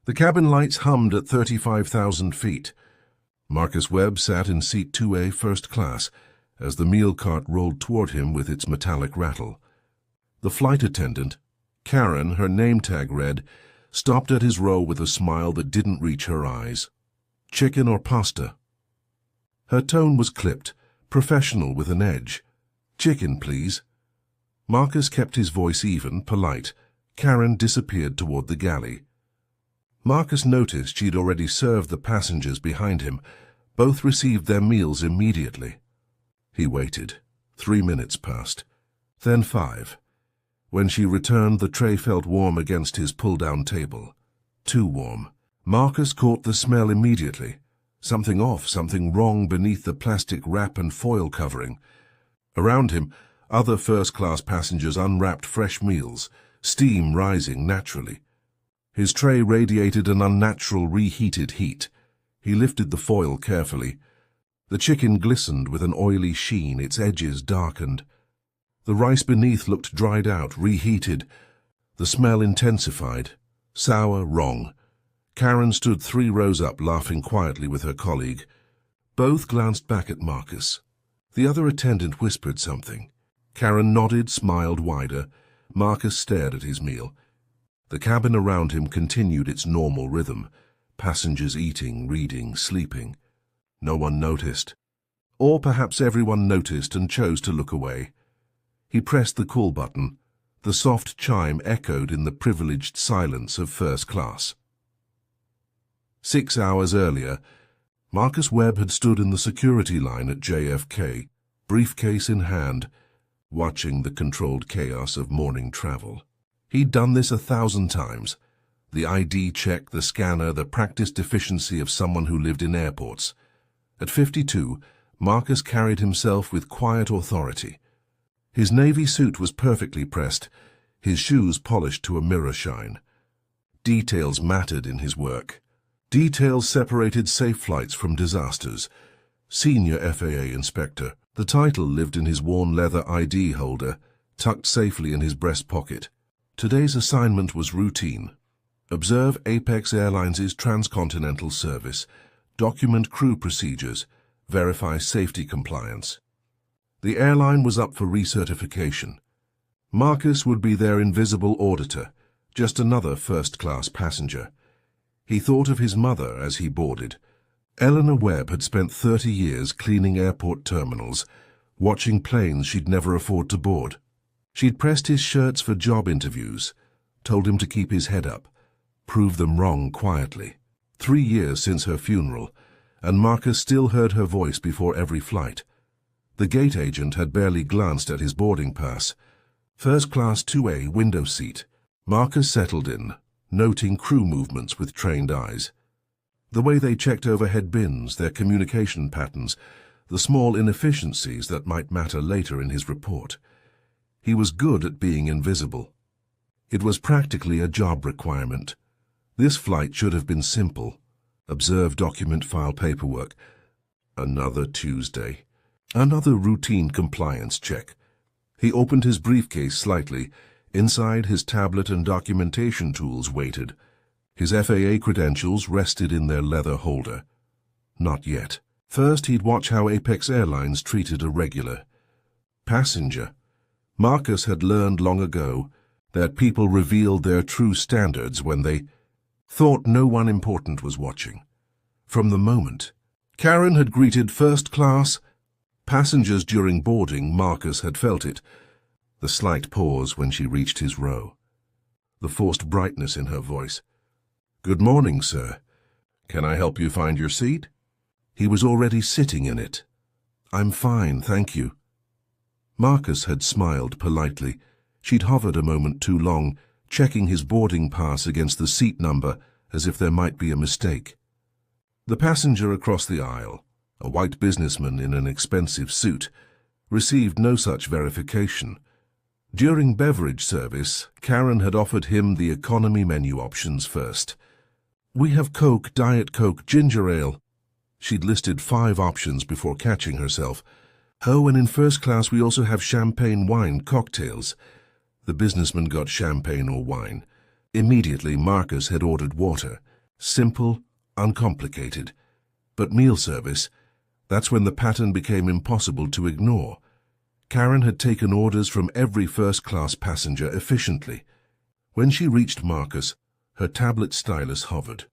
The cabin lights hummed at 35,000 feet. Marcus Webb sat in seat 2A first class as the meal cart rolled toward him with its metallic rattle. The flight attendant, Karen, her name tag read, stopped at his row with a smile that didn't reach her eyes. Chicken or pasta? Her tone was clipped, professional with an edge. Chicken, please. Marcus kept his voice even, polite. Karen disappeared toward the galley. Marcus noticed she'd already served the passengers behind him. Both received their meals immediately. He waited. 3 minutes passed. Then 5. When she returned, the tray felt warm against his pull-down table. Too warm. Marcus caught the smell immediately. Something off, something wrong beneath the plastic wrap and foil covering. Around him, other first-class passengers unwrapped fresh meals, steam rising naturally. His tray radiated an unnatural reheated heat. He lifted the foil carefully. The chicken glistened with an oily sheen, its edges darkened. The rice beneath looked dried out, reheated. The smell intensified. Sour, wrong. Karen stood 3 rows up, laughing quietly with her colleague. Both glanced back at Marcus. The other attendant whispered something. Karen nodded, smiled wider. Marcus stared at his meal. The cabin around him continued its normal rhythm. Passengers eating, reading, sleeping. No one noticed. Or perhaps everyone noticed and chose to look away. He pressed the call button. The soft chime echoed in the privileged silence of first class. 6 hours earlier, Marcus Webb had stood in the security line at JFK, briefcase in hand, watching the controlled chaos of morning travel. He'd done this 1,000 times. The ID check, the scanner, the practiced efficiency of someone who lived in airports. At 52, Marcus carried himself with quiet authority. His navy suit was perfectly pressed, his shoes polished to a mirror shine. Details mattered in his work. Details separated safe flights from disasters. Senior FAA inspector. The title lived in his worn leather ID holder, tucked safely in his breast pocket. Today's assignment was routine. Observe Apex Airlines' transcontinental service, document crew procedures, verify safety compliance. The airline was up for recertification. Marcus would be their invisible auditor, just another first-class passenger. He thought of his mother as he boarded. Eleanor Webb had spent 30 years cleaning airport terminals, watching planes she'd never afford to board. She'd pressed his shirts for job interviews, told him to keep his head up, proved them wrong quietly. 3 years since her funeral, and Marcus still heard her voice before every flight. The gate agent had barely glanced at his boarding pass. First class 2A window seat. Marcus settled in, noting crew movements with trained eyes. The way they checked overhead bins, their communication patterns, the small inefficiencies that might matter later in his report. He was good at being invisible. It was practically a job requirement. This flight should have been simple. Observe, document, file paperwork. Another Tuesday. Another routine compliance check. He opened his briefcase slightly. Inside, his tablet and documentation tools waited. His FAA credentials rested in their leather holder. Not yet. First, he'd watch how Apex Airlines treated a regular passenger. Marcus had learned long ago that people revealed their true standards when they thought no one important was watching. From the moment Karen had greeted first-class passengers during boarding, Marcus had felt it. The slight pause when she reached his row. The forced brightness in her voice. "Good morning, sir. Can I help you find your seat?" He was already sitting in it. "I'm fine, thank you." Marcus had smiled politely. She'd hovered a moment too long, checking his boarding pass against the seat number as if there might be a mistake. The passenger across the aisle, a white businessman in an expensive suit, received no such verification. During beverage service, Karen had offered him the economy menu options first. "We have Coke, Diet Coke, ginger ale." She'd listed 5 options before catching herself. "Oh, and in first class we also have champagne wine cocktails." The businessman got champagne or wine. Immediately, Marcus had ordered water. Simple, uncomplicated. But meal service, that's when the pattern became impossible to ignore. Karen had taken orders from every first-class passenger efficiently. When she reached Marcus, her tablet stylus hovered.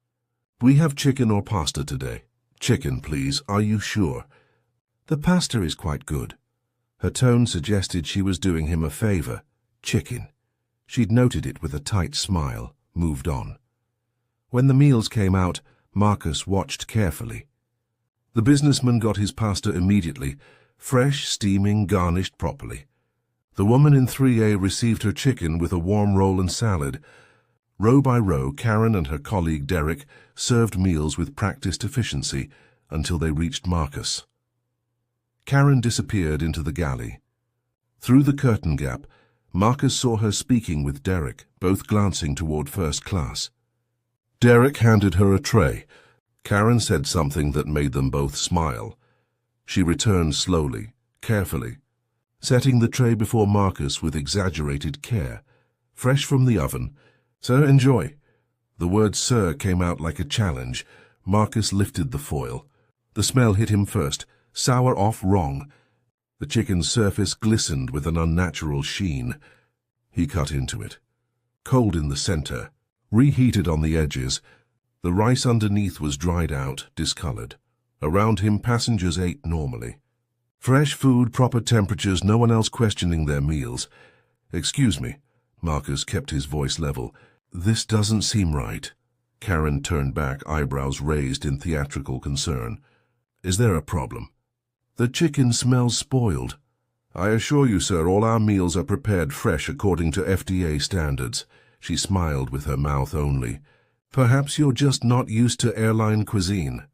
"We have chicken or pasta today." "Chicken, please. Are you sure?" "The pasta is quite good." Her tone suggested she was doing him a favor. Chicken. She'd noted it with a tight smile, moved on. When the meals came out, Marcus watched carefully. The businessman got his pasta immediately, fresh, steaming, garnished properly. The woman in 3A received her chicken with a warm roll and salad. Row by row, Karen and her colleague Derek served meals with practiced efficiency until they reached Marcus. Karen disappeared into the galley. Through the curtain gap, Marcus saw her speaking with Derek, both glancing toward first class. Derek handed her a tray. Karen said something that made them both smile. She returned slowly, carefully, setting the tray before Marcus with exaggerated care. Fresh from the oven. "Sir, enjoy." The word "sir" came out like a challenge. Marcus lifted the foil. The smell hit him first. Sour off wrong. The chicken's surface glistened with an unnatural sheen. He cut into it. Cold in the center, reheated on the edges. The rice underneath was dried out, discolored. Around him, passengers ate normally. Fresh food, proper temperatures, no one else questioning their meals. "Excuse me." Marcus kept his voice level. "This doesn't seem right." Karen turned back, eyebrows raised in theatrical concern. "Is there a problem?" "The chicken smells spoiled." "I assure you, sir, all our meals are prepared fresh according to FDA standards." She smiled with her mouth only. "Perhaps you're just not used to airline cuisine."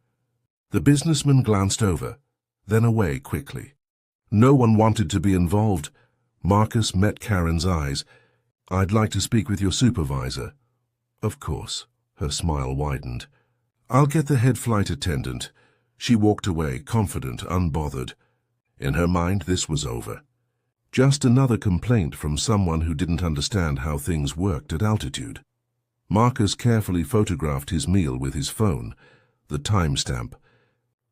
The businessman glanced over, then away quickly. No one wanted to be involved. Marcus met Karen's eyes. "I'd like to speak with your supervisor." "Of course." Her smile widened. "I'll get the head flight attendant." She walked away, confident, unbothered. In her mind, this was over. Just another complaint from someone who didn't understand how things worked at altitude. Marcus carefully photographed his meal with his phone, the timestamp.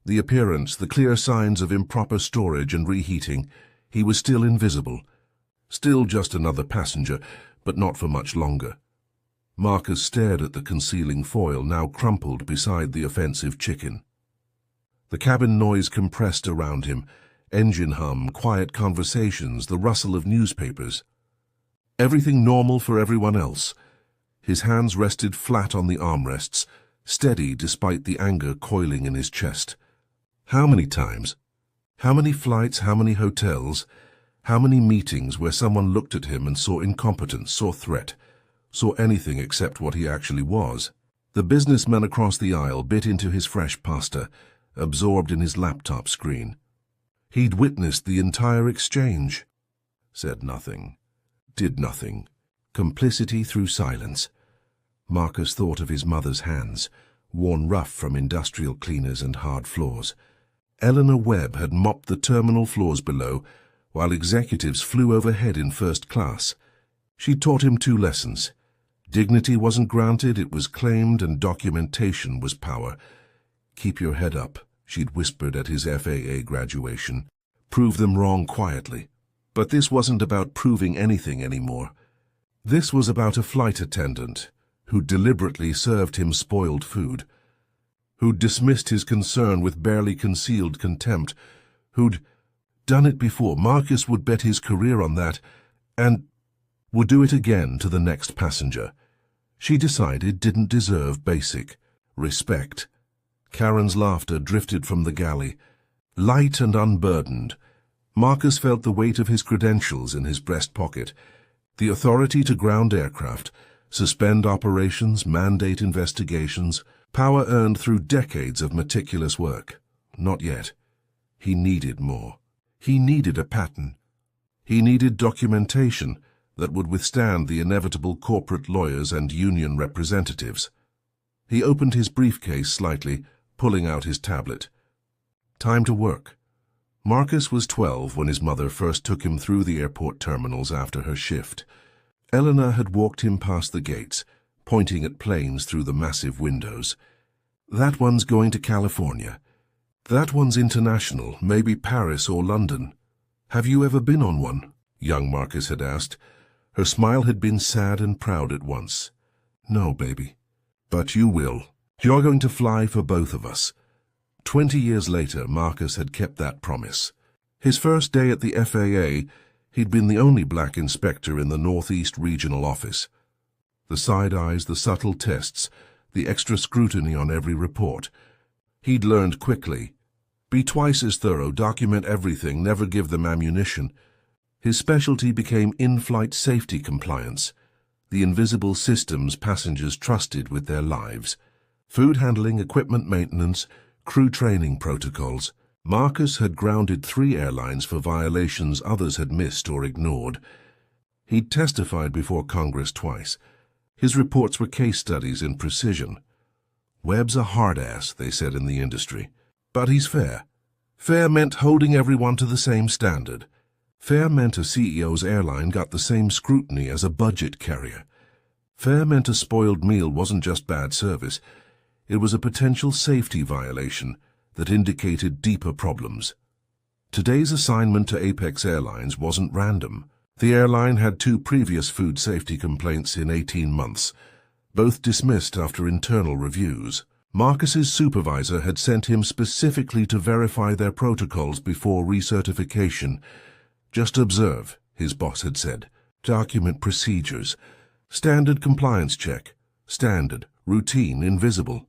The appearance, the clear signs of improper storage and reheating. He was still invisible. Still just another passenger, but not for much longer. Marcus stared at the concealing foil, now crumpled beside the offensive chicken. The cabin noise compressed around him. Engine hum, quiet conversations, the rustle of newspapers. Everything normal for everyone else. His hands rested flat on the armrests, steady despite the anger coiling in his chest. How many times? How many flights, how many hotels? How many meetings where someone looked at him and saw incompetence, saw threat, saw anything except what he actually was? The businessman across the aisle bit into his fresh pasta, absorbed in his laptop screen. He'd witnessed the entire exchange. Said nothing. Did nothing. Complicity through silence. Marcus thought of his mother's hands, worn rough from industrial cleaners and hard floors. Eleanor Webb had mopped the terminal floors below, while executives flew overhead in first class. She'd taught him 2 lessons. Dignity wasn't granted, it was claimed, and documentation was power. "Keep your head up," she'd whispered at his FAA graduation. "Prove them wrong quietly." But this wasn't about proving anything anymore. This was about a flight attendant who deliberately served him spoiled food, who'd dismissed his concern with barely concealed contempt, who'd done it before. Marcus would bet his career on that, and would do it again to the next passenger. She decided didn't deserve basic respect. Karen's laughter drifted from the galley. Light and unburdened, Marcus felt the weight of his credentials in his breast pocket, the authority to ground aircraft, suspend operations, mandate investigations, power earned through decades of meticulous work. Not yet. He needed more. He needed a pattern. He needed documentation that would withstand the inevitable corporate lawyers and union representatives. He opened his briefcase slightly, pulling out his tablet. Time to work. Marcus was 12 when his mother first took him through the airport terminals after her shift. Eleanor had walked him past the gates, pointing at planes through the massive windows. "That one's going to California. That one's international, maybe Paris or London. Have you ever been on one?" young Marcus had asked. Her smile had been sad and proud at once. "No, baby. But you will. You're going to fly for both of us." 20 years later, Marcus had kept that promise. His first day at the FAA, he'd been the only black inspector in the Northeast Regional Office. The side eyes, the subtle tests, the extra scrutiny on every report. He'd learned quickly. Be twice as thorough, document everything, never give them ammunition. His specialty became in-flight safety compliance, the invisible systems passengers trusted with their lives. Food handling, equipment maintenance, crew training protocols. Marcus had grounded 3 airlines for violations others had missed or ignored. He'd testified before Congress twice. His reports were case studies in precision. "Webb's a hard-ass," they said in the industry. "But he's fair." Fair meant holding everyone to the same standard. Fair meant a CEO's airline got the same scrutiny as a budget carrier. Fair meant a spoiled meal wasn't just bad service. It was a potential safety violation that indicated deeper problems. Today's assignment to Apex Airlines wasn't random. The airline had 2 previous food safety complaints in 18 months, both dismissed after internal reviews. Marcus's supervisor had sent him specifically to verify their protocols before recertification. "Just observe," his boss had said. "Document procedures. Standard compliance check. Standard, routine, invisible."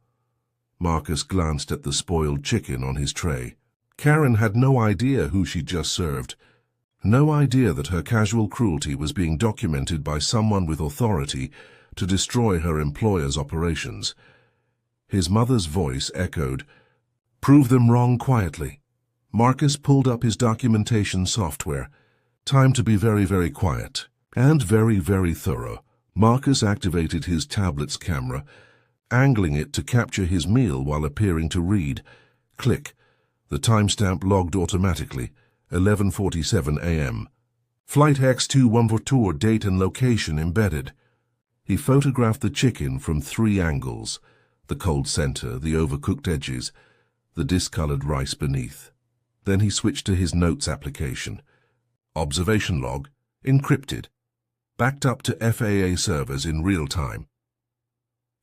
Marcus glanced at the spoiled chicken on his tray. Karen had no idea who she'd just served. No idea that her casual cruelty was being documented by someone with authority to destroy her employer's operations. His mother's voice echoed, "Prove them wrong quietly." Marcus pulled up his documentation software. Time to be very, very quiet. And very, very thorough. Marcus activated his tablet's camera, angling it to capture his meal while appearing to read. Click. The timestamp logged automatically, 11:47 a.m. Flight X2142 date and location embedded. He photographed the chicken from 3 angles. The cold center, the overcooked edges, the discolored rice beneath. Then he switched to his notes application. Observation log, encrypted, backed up to FAA servers in real time.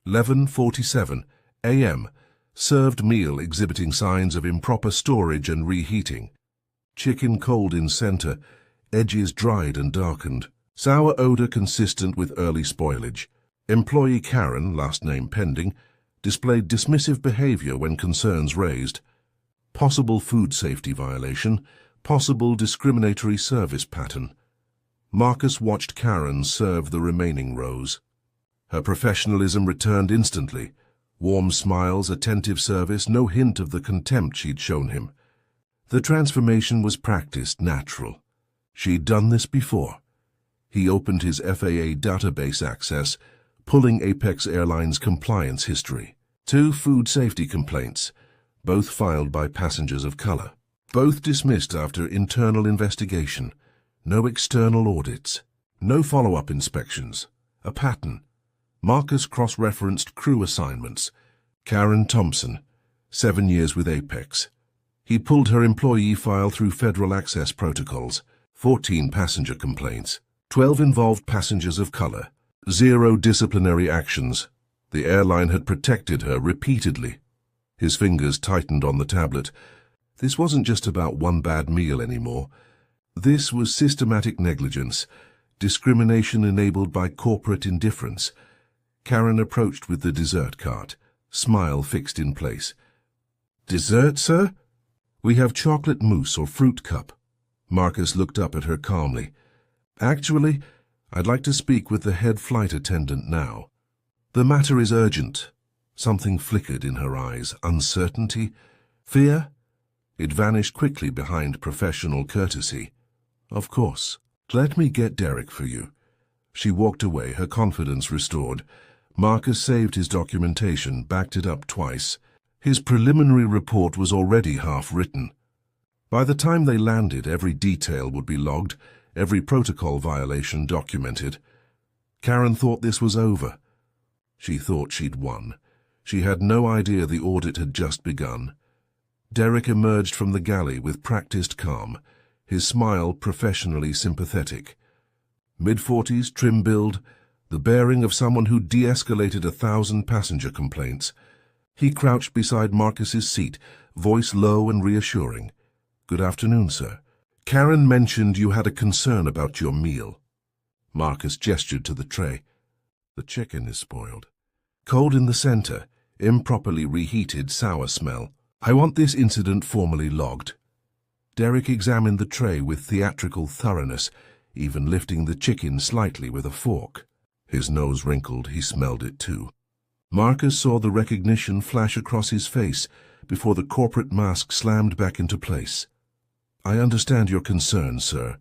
11:47 a.m. Served meal exhibiting signs of improper storage and reheating. Chicken cold in center, edges dried and darkened. Sour odor consistent with early spoilage. Employee Karen, last name pending, displayed dismissive behavior when concerns raised. Possible food safety violation, possible discriminatory service pattern. Marcus watched Karen serve the remaining rows. Her professionalism returned instantly. Warm smiles, attentive service, no hint of the contempt she'd shown him. The transformation was practiced, natural. She'd done this before. He opened his FAA database access, pulling Apex Airlines' compliance history. 2 food safety complaints, both filed by passengers of color. Both dismissed after internal investigation. No external audits. No follow-up inspections. A pattern. Marcus cross-referenced crew assignments. Karen Thompson, 7 years with Apex. He pulled her employee file through federal access protocols. 14 passenger complaints. 12 involved passengers of color. 0 disciplinary actions. The airline had protected her repeatedly. His fingers tightened on the tablet. This wasn't just about one bad meal anymore. This was systematic negligence, discrimination enabled by corporate indifference. Karen approached with the dessert cart, smile fixed in place. "Dessert, sir?" "We have chocolate mousse or fruit cup." Marcus looked up at her calmly. "Actually, I'd like to speak with the head flight attendant now. The matter is urgent." Something flickered in her eyes. Uncertainty? Fear? It vanished quickly behind professional courtesy. "Of course. Let me get Derek for you." She walked away, her confidence restored. Marcus saved his documentation, backed it up twice. His preliminary report was already half written. By the time they landed, every detail would be logged, every protocol violation documented. Karen thought this was over. She thought she'd won. She had no idea the audit had just begun. Derek emerged from the galley with practiced calm, his smile professionally sympathetic. Mid-40s, trim build, the bearing of someone who de-escalated 1,000 passenger complaints. He crouched beside Marcus's seat, voice low and reassuring. "Good afternoon, sir. Karen mentioned you had a concern about your meal." Marcus gestured to the tray. "The chicken is spoiled. Cold in the center, improperly reheated, sour smell. I want this incident formally logged." Derek examined the tray with theatrical thoroughness, even lifting the chicken slightly with a fork. His nose wrinkled, he smelled it too. Marcus saw the recognition flash across his face before the corporate mask slammed back into place. "I understand your concern, sir."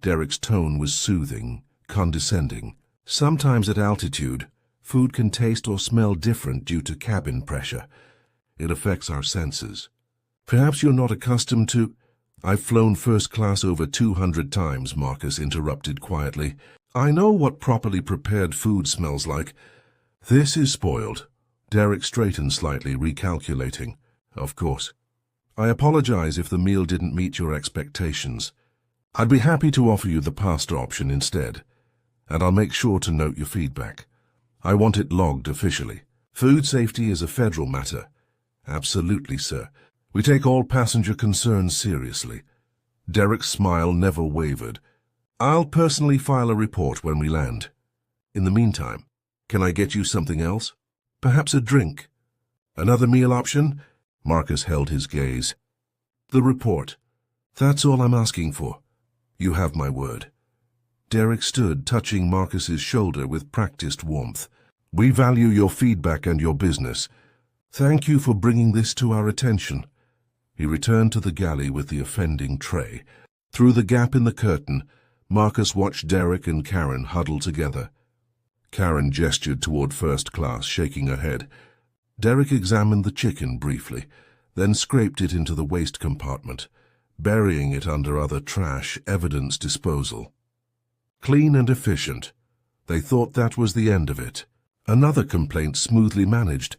Derek's tone was soothing, condescending. Sometimes at altitude, food can taste or smell different due to cabin pressure. It affects our senses. Perhaps you're not accustomed to— "I've flown first class over 200 times," Marcus interrupted quietly. "I know what properly prepared food smells like. This is spoiled." Derek straightened slightly, recalculating. "Of course. I apologize if the meal didn't meet your expectations. I'd be happy to offer you the pasta option instead, and I'll make sure to note your feedback. I want it logged officially. Food safety is a federal matter." "Absolutely, sir. We take all passenger concerns seriously." Derek's smile never wavered. "I'll personally file a report when we land. In the meantime, can I get you something else? Perhaps a drink? Another meal option?" Marcus held his gaze. "The report. That's all I'm asking for. You have my word." Derek stood, touching Marcus's shoulder with practiced warmth. "We value your feedback and your business. Thank you for bringing this to our attention." He returned to the galley with the offending tray. Through the gap in the curtain, Marcus watched Derek and Karen huddle together. Karen gestured toward first class, shaking her head. Derek examined the chicken briefly, then scraped it into the waste compartment, burying it under other trash, evidence disposal. Clean and efficient. They thought that was the end of it. Another complaint smoothly managed.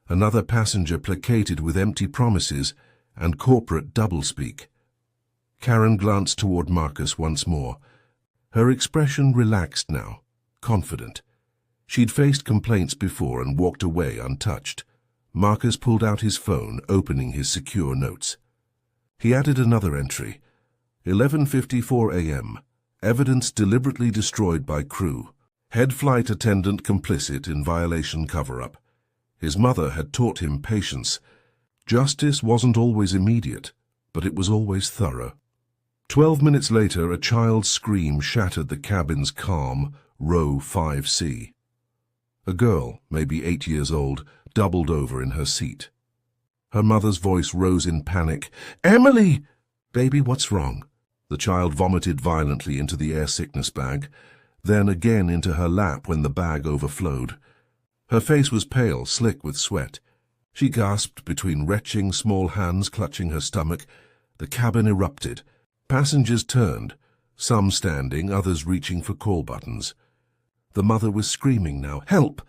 Another passenger placated with empty promises and corporate doublespeak. Karen glanced toward Marcus once more. Her expression relaxed now, confident. She'd faced complaints before and walked away untouched. Marcus pulled out his phone, opening his secure notes. He added another entry. 11:54 a.m. Evidence deliberately destroyed by crew. Head flight attendant complicit in violation cover-up. His mother had taught him patience. Justice wasn't always immediate, but it was always thorough. 12 minutes later, a child's scream shattered the cabin's calm, row 5C. A girl, maybe 8 years old, doubled over in her seat. Her mother's voice rose in panic. "Emily!" "Baby, what's wrong?" The child vomited violently into the air sickness bag, then again into her lap when the bag overflowed. Her face was pale, slick with sweat. She gasped between retching small hands clutching her stomach. The cabin erupted. Passengers turned, some standing, others reaching for call buttons. The mother was screaming now. "Help!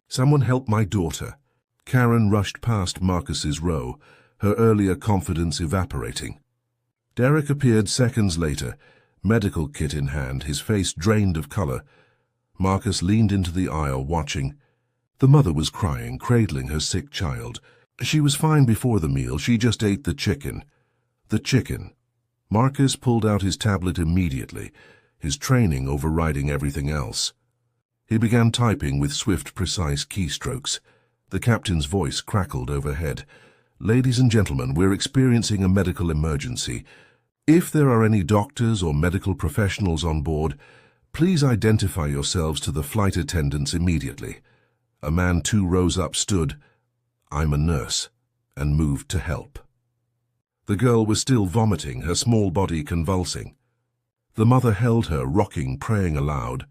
Someone help my daughter!" Karen rushed past Marcus's row, her earlier confidence evaporating. Derek appeared seconds later, medical kit in hand, his face drained of color. Marcus leaned into the aisle, watching. The mother was crying, cradling her sick child. She was fine before the meal, she just ate the chicken. The chicken. Marcus pulled out his tablet immediately, his training overriding everything else. He began typing with swift, precise keystrokes. The captain's voice crackled overhead. "Ladies and gentlemen, we're experiencing a medical emergency. If there are any doctors or medical professionals on board, please identify yourselves to the flight attendants immediately." A man 2 rows up stood, "I'm a nurse," and moved to help. The girl was still vomiting, her small body convulsing. The mother held her, rocking, praying aloud.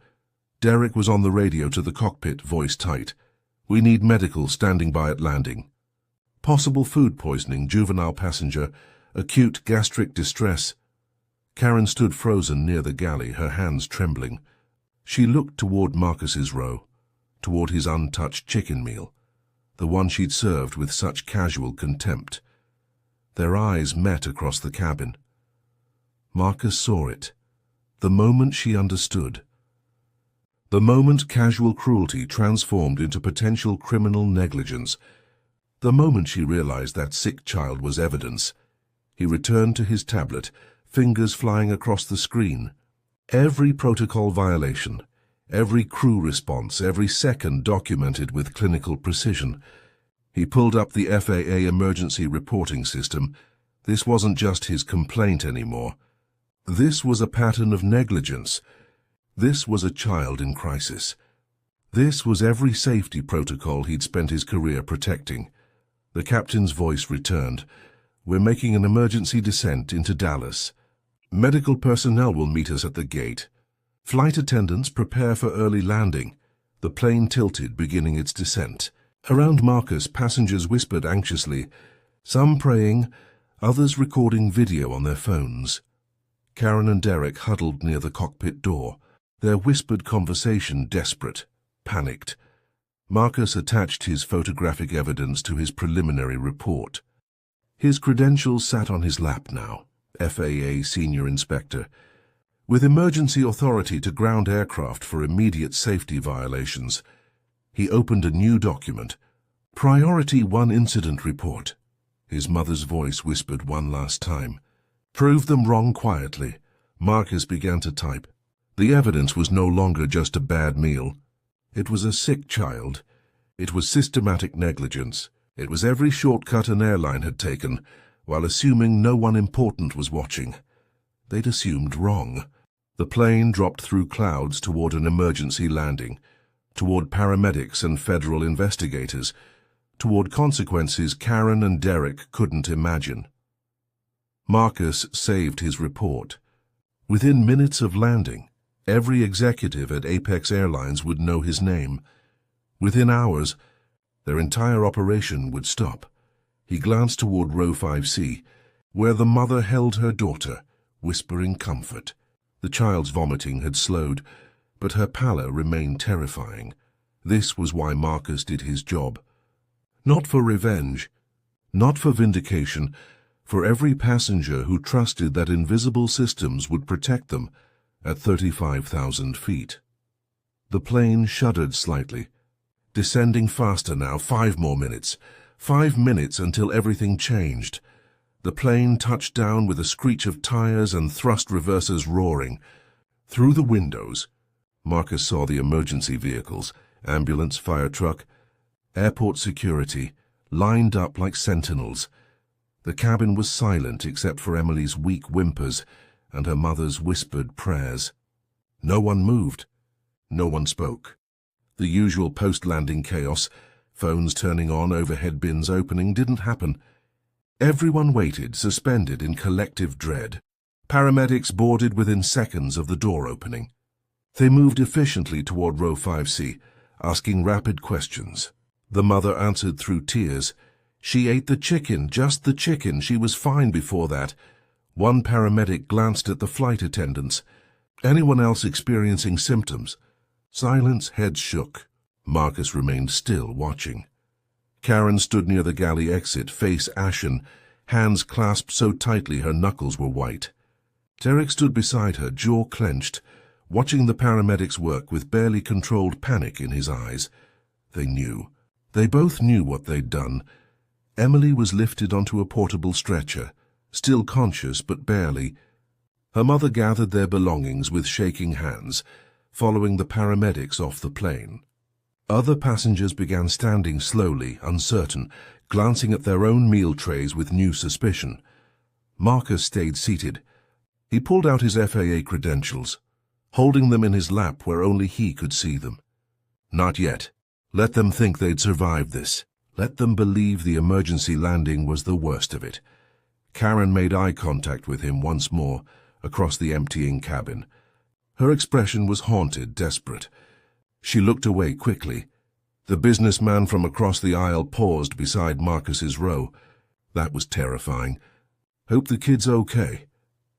Derek was on the radio to the cockpit, voice tight. "We need medical standing by at landing. Possible food poisoning, juvenile passenger, acute gastric distress." Karen stood frozen near the galley, her hands trembling. She looked toward Marcus's row. toward his untouched chicken meal, the one she'd served with such casual contempt. Their eyes met across the cabin. Marcus saw it. The moment she understood. The moment casual cruelty transformed into potential criminal negligence. The moment she realized that sick child was evidence. He returned to his tablet, fingers flying across the screen. Every protocol violation, every crew response, every second documented with clinical precision. He pulled up the FAA emergency reporting system. This wasn't just his complaint anymore. This was a pattern of negligence. This was a child in crisis. This was every safety protocol he'd spent his career protecting. The captain's voice returned. "We're making an emergency descent into Dallas. Medical personnel will meet us at the gate. Flight attendants prepare for early landing." The plane tilted, beginning its descent. Around Marcus, passengers whispered anxiously, some praying, others recording video on their phones. Karen and Derek huddled near the cockpit door, their whispered conversation desperate, panicked. Marcus attached his photographic evidence to his preliminary report. His credentials sat on his lap now, FAA Senior Inspector, with emergency authority to ground aircraft for immediate safety violations. He opened a new document, Priority 1 Incident Report. His mother's voice whispered one last time. "Prove them wrong quietly." Marcus began to type. The evidence was no longer just a bad meal. It was a sick child. It was systematic negligence. It was every shortcut an airline had taken, while assuming no one important was watching. They'd assumed wrong. The plane dropped through clouds toward an emergency landing, toward paramedics and federal investigators, toward consequences Karen and Derek couldn't imagine. Marcus saved his report. Within minutes of landing, every executive at Apex Airlines would know his name. Within hours, their entire operation would stop. He glanced toward row 5C, where the mother held her daughter, whispering comfort. The child's vomiting had slowed, but her pallor remained terrifying. This was why Marcus did his job. Not for revenge, not for vindication, for every passenger who trusted that invisible systems would protect them at 35,000 feet. The plane shuddered slightly, descending faster now, 5 more minutes. 5 minutes until everything changed. The plane touched down with a screech of tires and thrust reversers roaring. Through the windows, Marcus saw the emergency vehicles, ambulance, fire truck, airport security, lined up like sentinels. The cabin was silent except for Emily's weak whimpers and her mother's whispered prayers. No one moved. No one spoke. The usual post-landing chaos, phones turning on, overhead bins opening, didn't happen. Everyone waited, suspended in collective dread. Paramedics boarded within seconds of the door opening. They moved efficiently toward row 5C, asking rapid questions. The mother answered through tears. She ate the chicken, just the chicken. She was fine before that. One paramedic glanced at the flight attendants. Anyone else experiencing symptoms? Silence, heads shook. Marcus remained still, watching. Karen stood near the galley exit, face ashen, hands clasped so tightly her knuckles were white. Derek stood beside her, jaw clenched, watching the paramedics work with barely controlled panic in his eyes. They knew. They both knew what they'd done. Emily was lifted onto a portable stretcher, still conscious but barely. Her mother gathered their belongings with shaking hands, following the paramedics off the plane. Other passengers began standing slowly, uncertain, glancing at their own meal trays with new suspicion. Marcus stayed seated. He pulled out his FAA credentials, holding them in his lap where only he could see them. Not yet. Let them think they'd survived this. Let them believe the emergency landing was the worst of it. Karen made eye contact with him once more, across the emptying cabin. Her expression was haunted, desperate. She looked away quickly. The businessman from across the aisle paused beside Marcus's row. That was terrifying. "Hope the kid's okay."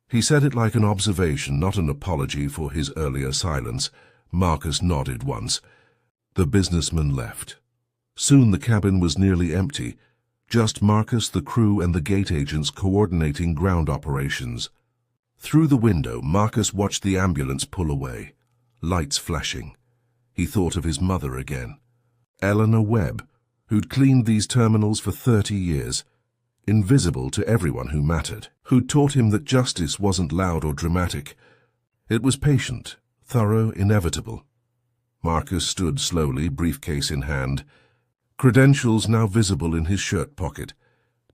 He said it like an observation, not an apology for his earlier silence. Marcus nodded once. The businessman left. Soon the cabin was nearly empty, just Marcus, the crew, and the gate agents coordinating ground operations. Through the window, Marcus watched the ambulance pull away, lights flashing. He thought of his mother again. Eleanor Webb, who'd cleaned these terminals for 30 years, invisible to everyone who mattered, who'd taught him that justice wasn't loud or dramatic. It was patient, thorough, inevitable. Marcus stood slowly, briefcase in hand, credentials now visible in his shirt pocket.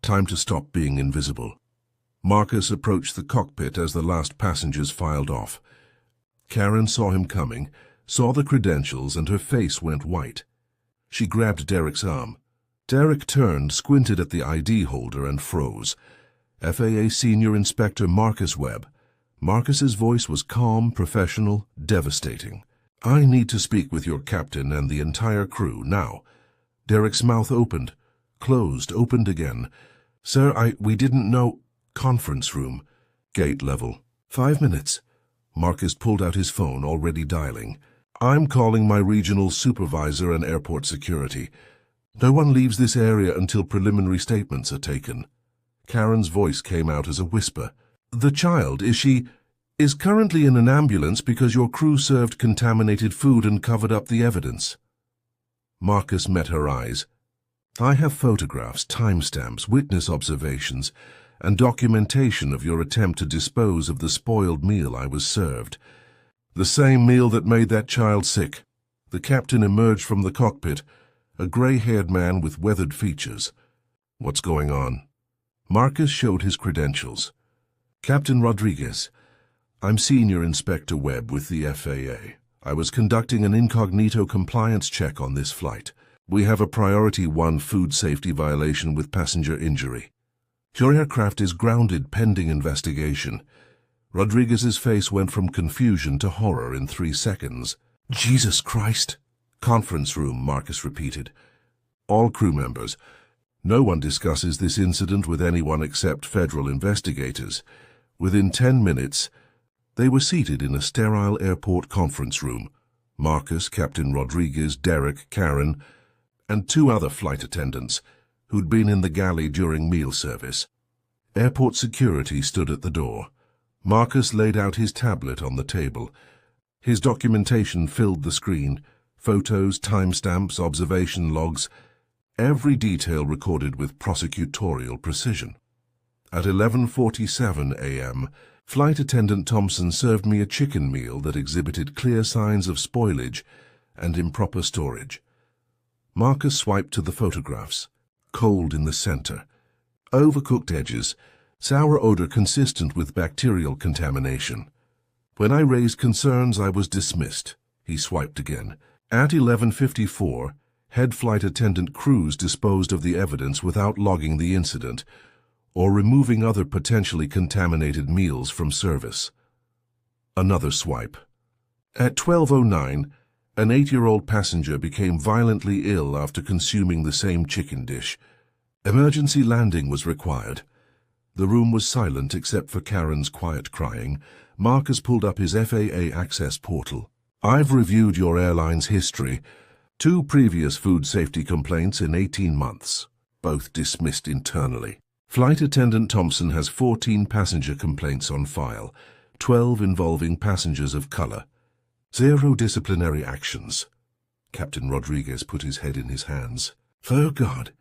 Time to stop being invisible. Marcus approached the cockpit as the last passengers filed off. Karen saw him coming, saw the credentials, and her face went white. She grabbed Derek's arm. Derek turned, squinted at the ID holder, and froze. FAA Senior Inspector Marcus Webb. Marcus's voice was calm, professional, devastating. "I need to speak with your captain and the entire crew, now." Derek's mouth opened, closed, opened again. "Sir, we didn't know—" "Conference room. Gate level. 5 minutes." Marcus pulled out his phone, already dialing. "I'm calling my regional supervisor and airport security. No one leaves this area until preliminary statements are taken." Karen's voice came out as a whisper. "The child, is currently in an ambulance because your crew served contaminated food and covered up the evidence." Marcus met her eyes. "I have photographs, timestamps, witness observations, and documentation of your attempt to dispose of the spoiled meal I was served. The same meal that made that child sick." The captain emerged from the cockpit, a gray-haired man with weathered features. "What's going on?" Marcus showed his credentials. "Captain Rodriguez. I'm Senior Inspector Webb with the FAA. I was conducting an incognito compliance check on this flight. We have a Priority 1 food safety violation with passenger injury. Your aircraft is grounded pending investigation." Rodriguez's face went from confusion to horror in 3 seconds. "Jesus Christ!" "Conference room," Marcus repeated. "All crew members. No one discusses this incident with anyone except federal investigators." Within 10 minutes, they were seated in a sterile airport conference room. Marcus, Captain Rodriguez, Derek, Karen, and 2 other flight attendants who'd been in the galley during meal service. Airport security stood at the door. Marcus laid out his tablet on the table. His documentation filled the screen. Photos, timestamps, observation logs, every detail recorded with prosecutorial precision. At 11:47 a.m., Flight Attendant Thompson served me a chicken meal that exhibited clear signs of spoilage and improper storage. Marcus swiped to the photographs. Cold in the center. Overcooked edges. Sour odor consistent with bacterial contamination. When I raised concerns, I was dismissed. He swiped again. At 11:54, Head Flight Attendant Cruz disposed of the evidence without logging the incident or removing other potentially contaminated meals from service. Another swipe. At 12:09, an 8-year-old passenger became violently ill after consuming the same chicken dish. Emergency landing was required. The room was silent except for Karen's quiet crying. Marcus pulled up his FAA access portal. "I've reviewed your airline's history. 2 previous food safety complaints in 18 months, both dismissed internally. Flight Attendant Thompson has 14 passenger complaints on file, 12 involving passengers of color. 0 disciplinary actions." Captain Rodriguez put his head in his hands. "For God,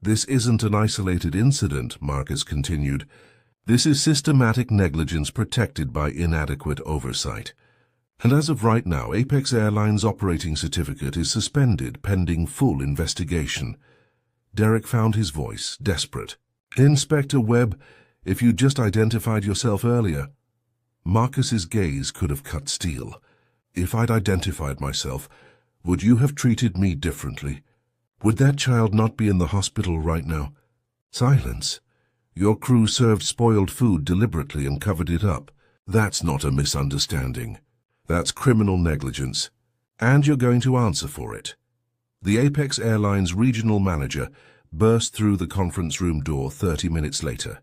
this isn't an isolated incident," Marcus continued. "This is systematic negligence protected by inadequate oversight. And as of right now, Apex Airlines' operating certificate is suspended pending full investigation." Derek found his voice, desperate. "Inspector Webb, if you'd just identified yourself earlier." Marcus's gaze could have cut steel. "If I'd identified myself, would you have treated me differently? Would that child not be in the hospital right now?" "Silence. Your crew served spoiled food deliberately and covered it up. That's not a misunderstanding. That's criminal negligence. And you're going to answer for it." The Apex Airlines regional manager burst through the conference room door 30 minutes later.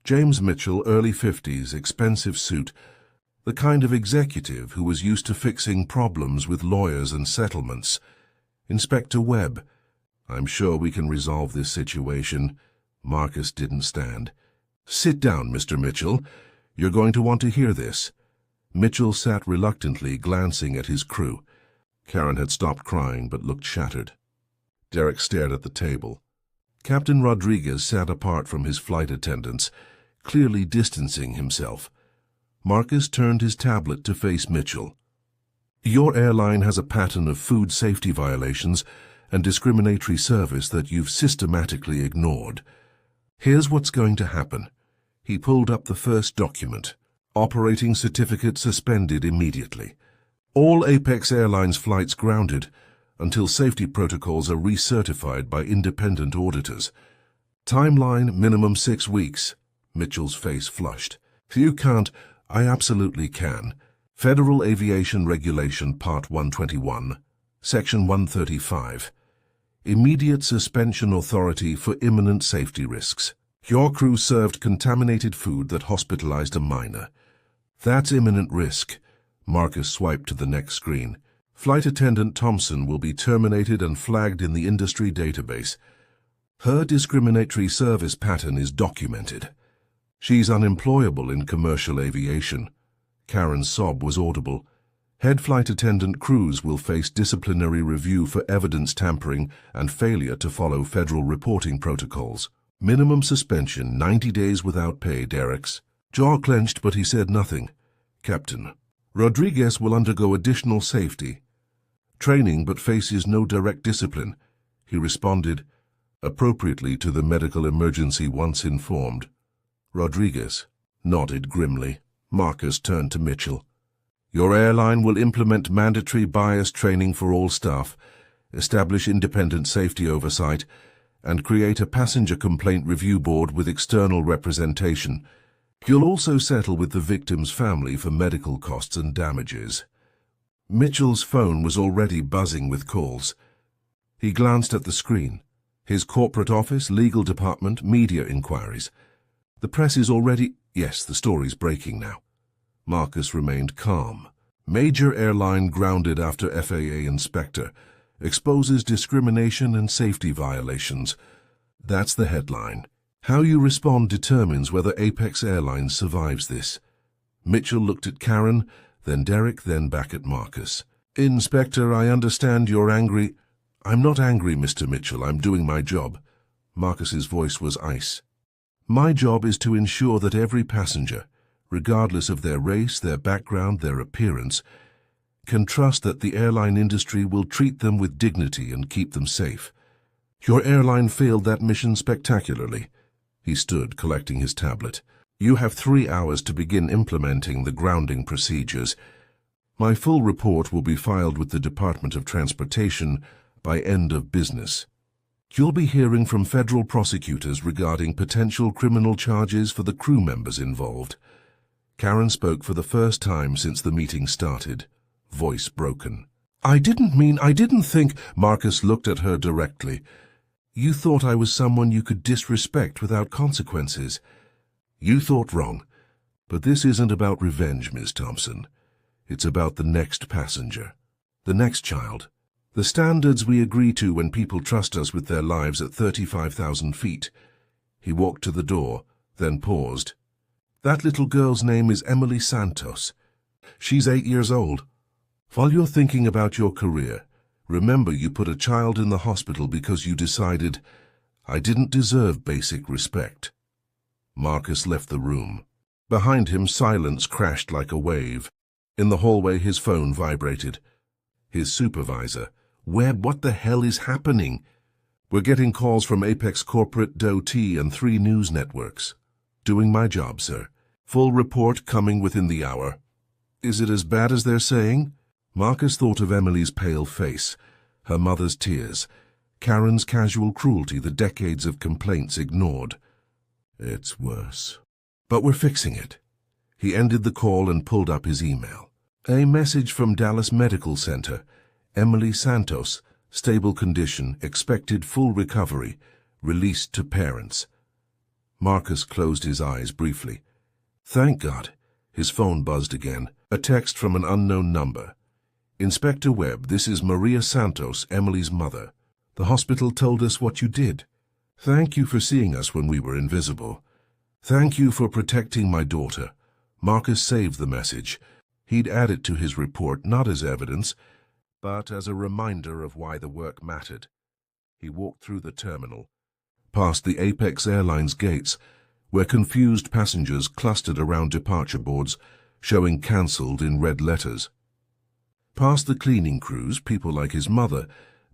James Mitchell, early 50s, expensive suit, the kind of executive who was used to fixing problems with lawyers and settlements. Inspector Webb, I'm sure we can resolve this situation. Marcus didn't stand. Sit down, Mr. Mitchell. You're going to want to hear this. Mitchell sat reluctantly, glancing at his crew. Karen had stopped crying but looked shattered. Derek stared at the table. Captain Rodriguez sat apart from his flight attendants, clearly distancing himself. Marcus turned his tablet to face Mitchell. Your airline has a pattern of food safety violations and discriminatory service that you've systematically ignored. Here's what's going to happen. He pulled up the first document. Operating certificate suspended immediately. All Apex Airlines flights grounded until safety protocols are recertified by independent auditors. Timeline, minimum 6 weeks. Mitchell's face flushed. You can't. I absolutely can. Federal Aviation Regulation Part 121, Section 135. Immediate suspension authority for imminent safety risks. Your crew served contaminated food that hospitalized a minor. That's imminent risk. Marcus swiped to the next screen. Flight Attendant Thompson will be terminated and flagged in the industry database. Her discriminatory service pattern is documented. She's unemployable in commercial aviation. Karen's sob was audible. Head Flight Attendant Cruz will face disciplinary review for evidence tampering and failure to follow federal reporting protocols. Minimum suspension, 90 days without pay, Derek's. Jaw clenched, but he said nothing. Captain, Rodriguez will undergo additional safety training but faces no direct discipline. He responded appropriately to the medical emergency once informed. Rodriguez nodded grimly. Marcus turned to Mitchell. Your airline will implement mandatory bias training for all staff, establish independent safety oversight, and create a passenger complaint review board with external representation. You'll also settle with the victim's family for medical costs and damages. Mitchell's phone was already buzzing with calls. He glanced at the screen. His corporate office, legal department, media inquiries. The press is already... Yes, the story's breaking now. Marcus remained calm. Major airline grounded after FAA inspector. Exposes discrimination and safety violations. That's the headline. How you respond determines whether Apex Airlines survives this. Mitchell looked at Karen, then Derek, then back at Marcus. Inspector, I understand you're angry. I'm not angry, Mr. Mitchell. I'm doing my job. Marcus's voice was ice. My job is to ensure that every passenger, regardless of their race, their background, their appearance, can trust that the airline industry will treat them with dignity and keep them safe. Your airline failed that mission spectacularly. He stood, collecting his tablet. You have 3 hours to begin implementing the grounding procedures. My full report will be filed with the Department of Transportation by end of business. You'll be hearing from federal prosecutors regarding potential criminal charges for the crew members involved. Karen spoke for the first time since the meeting started, voice broken. I didn't think. Marcus looked at her directly. You thought I was someone you could disrespect without consequences. You thought wrong. But this isn't about revenge, Ms. Thompson. It's about the next passenger, the next child. The standards we agree to when people trust us with their lives at 35,000 feet. He walked to the door, then paused. That little girl's name is Emily Santos. She's 8 years old. While you're thinking about your career, remember you put a child in the hospital because you decided, I didn't deserve basic respect. Marcus left the room. Behind him, silence crashed like a wave. In the hallway, his phone vibrated. His supervisor, Webb, what the hell is happening? We're getting calls from Apex Corporate, DOT, and 3 news networks. Doing my job, sir. Full report coming within the hour. Is it as bad as they're saying? Marcus thought of Emily's pale face, her mother's tears, Karen's casual cruelty, the decades of complaints ignored. It's worse. But we're fixing it. He ended the call and pulled up his email. A message from Dallas Medical Center. Emily Santos, stable condition, expected full recovery, released to parents. Marcus closed his eyes briefly. Thank God. His phone buzzed again. A text from an unknown number. Inspector Webb, this is Maria Santos, Emily's mother. The hospital told us what you did. Thank you for seeing us when we were invisible. Thank you for protecting my daughter. Marcus saved the message. He'd add it to his report, not as evidence, but as a reminder of why the work mattered. He walked through the terminal, past the Apex Airlines gates, where confused passengers clustered around departure boards, showing cancelled in red letters. Past the cleaning crews, people like his mother,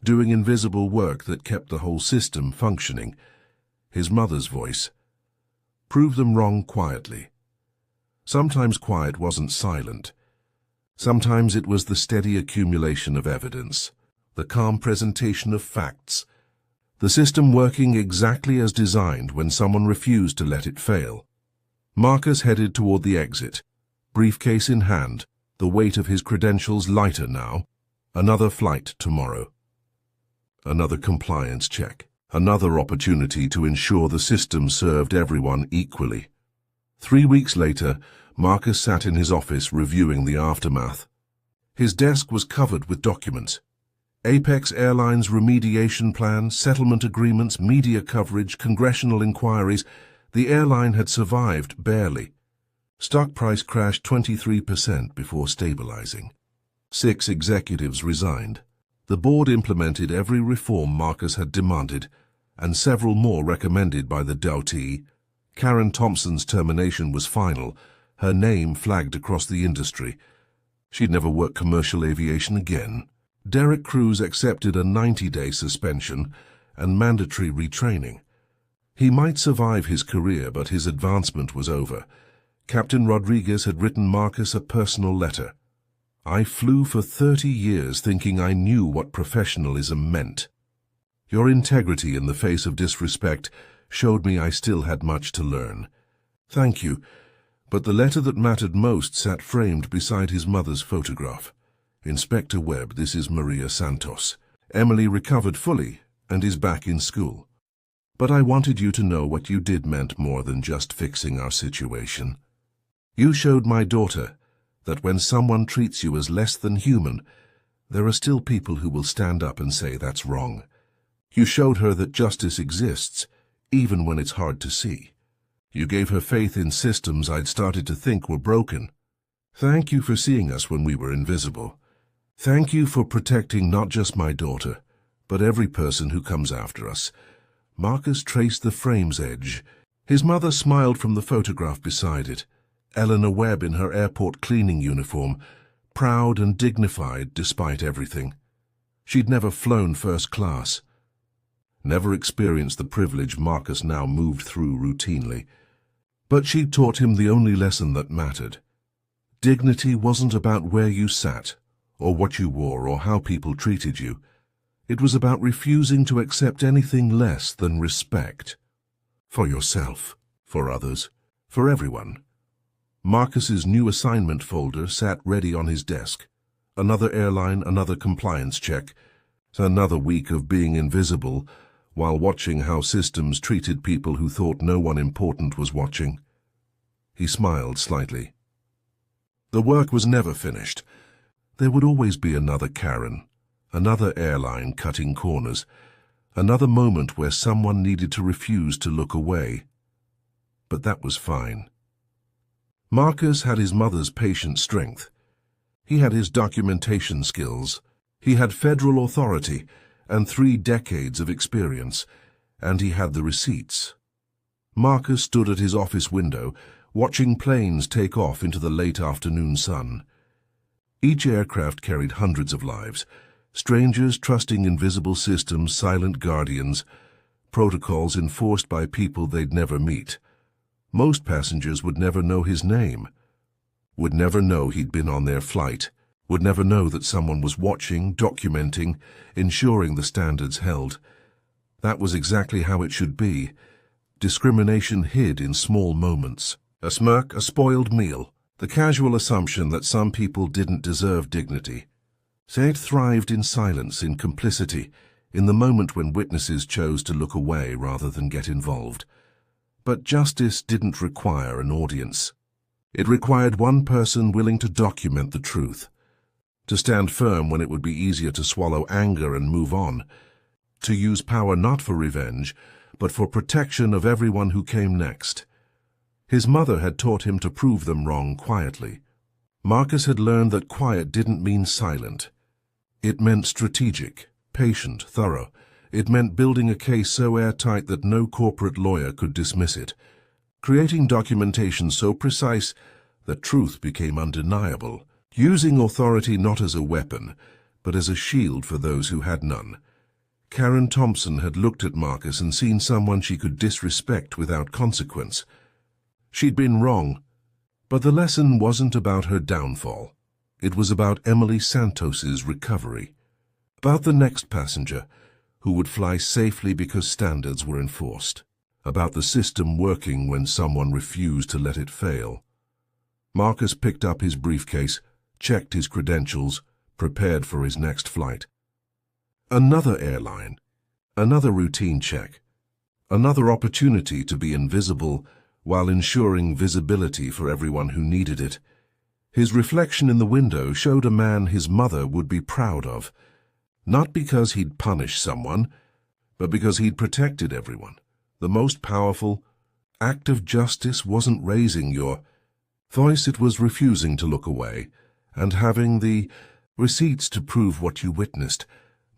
doing invisible work that kept the whole system functioning. His mother's voice. Prove them wrong quietly. Sometimes quiet wasn't silent. Sometimes it was the steady accumulation of evidence, the calm presentation of facts, the system working exactly as designed when someone refused to let it fail. Marcus headed toward the exit, briefcase in hand, the weight of his credentials lighter now. Another flight tomorrow. Another compliance check. Another opportunity to ensure the system served everyone equally. 3 weeks later, Marcus sat in his office reviewing the aftermath. His desk was covered with documents. Apex Airlines remediation plan, settlement agreements, media coverage, congressional inquiries. The airline had survived barely. Stock price crashed 23% before stabilizing. 6 executives resigned. The board implemented every reform Marcus had demanded, and several more recommended by the Doughty. Karen Thompson's termination was final, her name flagged across the industry. She'd never work commercial aviation again. Derek Cruz accepted a 90-day suspension and mandatory retraining. He might survive his career, but his advancement was over. Captain Rodriguez had written Marcus a personal letter. I flew for 30 years thinking I knew what professionalism meant. Your integrity in the face of disrespect showed me I still had much to learn. Thank you, but the letter that mattered most sat framed beside his mother's photograph. Inspector Webb, this is Maria Santos. Emily recovered fully and is back in school. But I wanted you to know what you did meant more than just fixing our situation. You showed my daughter that when someone treats you as less than human, there are still people who will stand up and say that's wrong. You showed her that justice exists, even when it's hard to see. You gave her faith in systems I'd started to think were broken. Thank you for seeing us when we were invisible. Thank you for protecting not just my daughter, but every person who comes after us. Marcus traced the frame's edge. His mother smiled from the photograph beside it. Eleanor Webb in her airport cleaning uniform, proud and dignified despite everything. She'd never flown first class, never experienced the privilege Marcus now moved through routinely. But she'd taught him the only lesson that mattered. Dignity wasn't about where you sat, or what you wore, or how people treated you. It was about refusing to accept anything less than respect. For yourself, for others, for everyone. Marcus's new assignment folder sat ready on his desk. Another airline, another compliance check, another week of being invisible while watching how systems treated people who thought no one important was watching. He smiled slightly. The work was never finished. There would always be another Karen, another airline cutting corners, another moment where someone needed to refuse to look away. But that was fine. Marcus had his mother's patient strength. He had his documentation skills. He had federal authority and 3 decades of experience, and he had the receipts. Marcus stood at his office window, watching planes take off into the late afternoon sun. Each aircraft carried hundreds of lives, strangers trusting invisible systems, silent guardians, protocols enforced by people they'd never meet. Most passengers would never know his name, would never know he'd been on their flight, would never know that someone was watching, documenting, ensuring the standards held. That was exactly how it should be. Discrimination hid in small moments. A smirk, a spoiled meal, the casual assumption that some people didn't deserve dignity. Say it thrived in silence, in complicity, in the moment when witnesses chose to look away rather than get involved. But justice didn't require an audience. It required one person willing to document the truth. to stand firm when it would be easier to swallow anger and move on, to use power not for revenge, but for protection of everyone who came next. His mother had taught him to prove them wrong quietly. Marcus had learned that quiet didn't mean silent. It meant strategic, patient, thorough. It meant building a case so airtight that no corporate lawyer could dismiss it, creating documentation so precise that truth became undeniable, using authority not as a weapon, but as a shield for those who had none. Karen Thompson had looked at Marcus and seen someone she could disrespect without consequence. She'd been wrong, but the lesson wasn't about her downfall. It was about Emily Santos's recovery, about the next passenger who would fly safely because standards were enforced, about the system working when someone refused to let it fail. Marcus picked up his briefcase, checked his credentials, prepared for his next flight. Another airline, another routine check, another opportunity to be invisible while ensuring visibility for everyone who needed it. His reflection in the window showed a man his mother would be proud of, not because he'd punished someone, but because he'd protected everyone. The most powerful act of justice wasn't raising your voice, it was refusing to look away, and having the receipts to prove what you witnessed.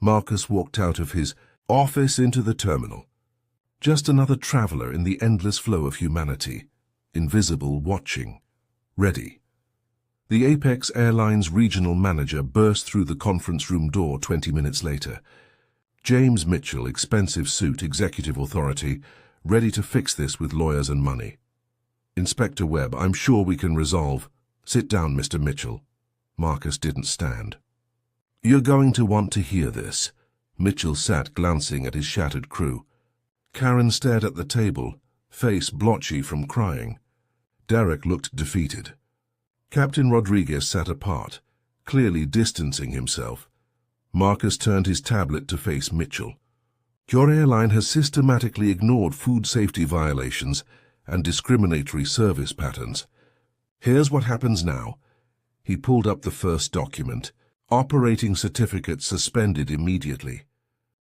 Marcus walked out of his office into the terminal. Just another traveler in the endless flow of humanity, invisible, watching, ready. The Apex Airlines regional manager burst through the conference room door 20 minutes later. James Mitchell, expensive suit, executive authority, ready to fix this with lawyers and money. Inspector Webb, I'm sure we can resolve. Sit down, Mr. Mitchell. Marcus didn't stand. You're going to want to hear this. Mitchell sat glancing at his shattered crew. Karen stared at the table, face blotchy from crying. Derek looked defeated. Captain Rodriguez sat apart, clearly distancing himself. Marcus turned his tablet to face Mitchell. Your airline has systematically ignored food safety violations and discriminatory service patterns. Here's what happens now. He pulled up the first document. Operating certificate suspended immediately.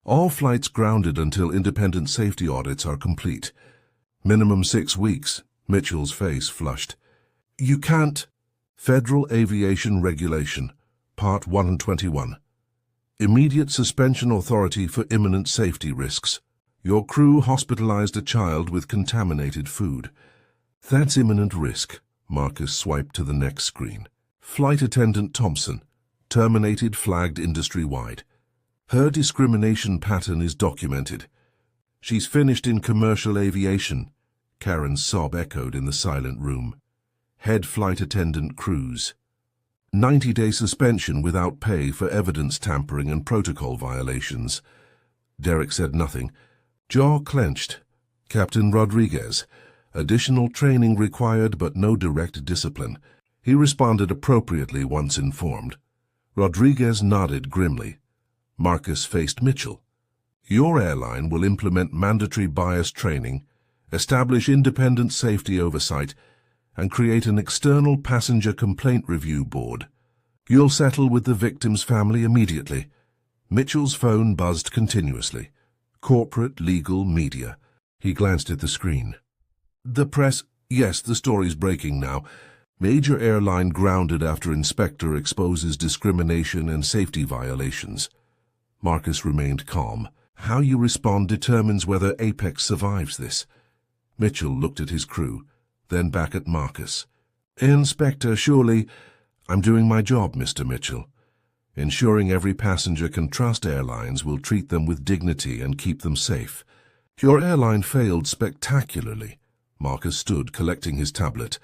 All flights grounded until independent safety audits are complete. Minimum 6 weeks. Mitchell's face flushed. You can't. Federal Aviation Regulation, Part 121. Immediate suspension authority for imminent safety risks. Your crew hospitalized a child with contaminated food. That's imminent risk. Marcus swiped to the next screen. Flight Attendant Thompson, terminated, flagged industry-wide. Her discrimination pattern is documented. She's finished in commercial aviation. Karen's sob echoed in the silent room. Head Flight Attendant Cruz. 90-day suspension without pay for evidence tampering and protocol violations. Derek said nothing. Jaw clenched. Captain Rodriguez. Additional training required but no direct discipline. He responded appropriately once informed. Rodriguez nodded grimly. Marcus faced Mitchell. Your airline will implement mandatory bias training, establish independent safety oversight, and create an external passenger complaint review board. You'll settle with the victim's family immediately. Mitchell's phone buzzed continuously. Corporate, legal, media. He glanced at the screen. The press. Yes, the story's breaking now. Major airline grounded after inspector exposes discrimination and safety violations. Marcus remained calm. How you respond determines whether Apex survives this. Mitchell looked at his crew, then back at Marcus. Inspector, surely... I'm doing my job, Mr. Mitchell. Ensuring every passenger can trust airlines will treat them with dignity and keep them safe. Your airline failed spectacularly. Marcus stood, collecting his tablet.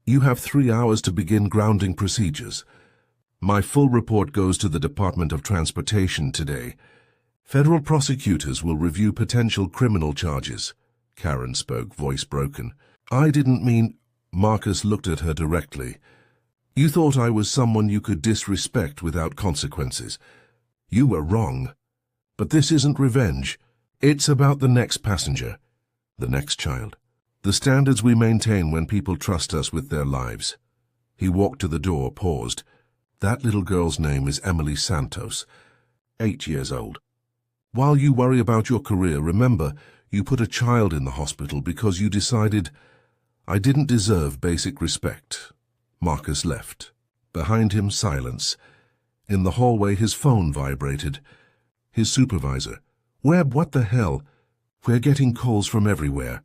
You have 3 hours to begin grounding procedures. My full report goes to the Department of Transportation today. Federal prosecutors will review potential criminal charges. Karen spoke, voice broken. I didn't mean... Marcus looked at her directly. You thought I was someone you could disrespect without consequences. You were wrong. But this isn't revenge. It's about the next passenger, the next child. The standards we maintain when people trust us with their lives. He walked to the door, paused. That little girl's name is Emily Santos, 8 years old. While you worry about your career, remember, you put a child in the hospital because you decided, I didn't deserve basic respect. Marcus left. Behind him, silence. In the hallway, his phone vibrated. His supervisor. Webb, what the hell? We're getting calls from everywhere.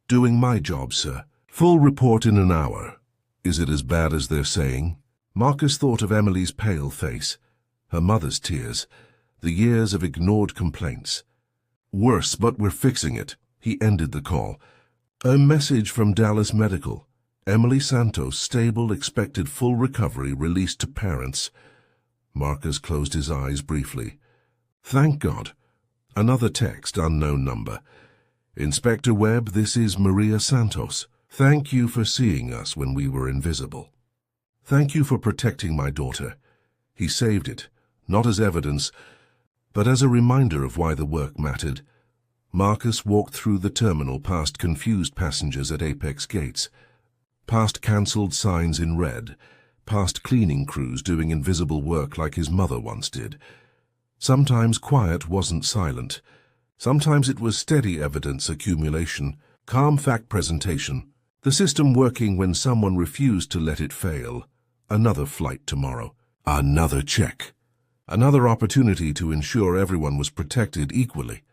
Doing my job, sir. Full report in an hour. Is it as bad as they're saying? Marcus thought of Emily's pale face, her mother's tears, the years of ignored complaints. Worse, but we're fixing it. He ended the call. A message from Dallas Medical. Emily Santos, stable, expected full recovery, released to parents. Marcus closed his eyes briefly. Thank God. Another text, unknown number. Inspector Webb, this is Maria Santos. Thank you for seeing us when we were invisible. Thank you for protecting my daughter. He saved it, not as evidence, but as a reminder of why the work mattered. Marcus walked through the terminal past confused passengers at Apex gates, past cancelled signs in red, past cleaning crews doing invisible work like his mother once did. Sometimes quiet wasn't silent. Sometimes it was steady evidence accumulation, calm fact presentation, the system working when someone refused to let it fail. Another flight tomorrow. Another check. Another opportunity to ensure everyone was protected equally.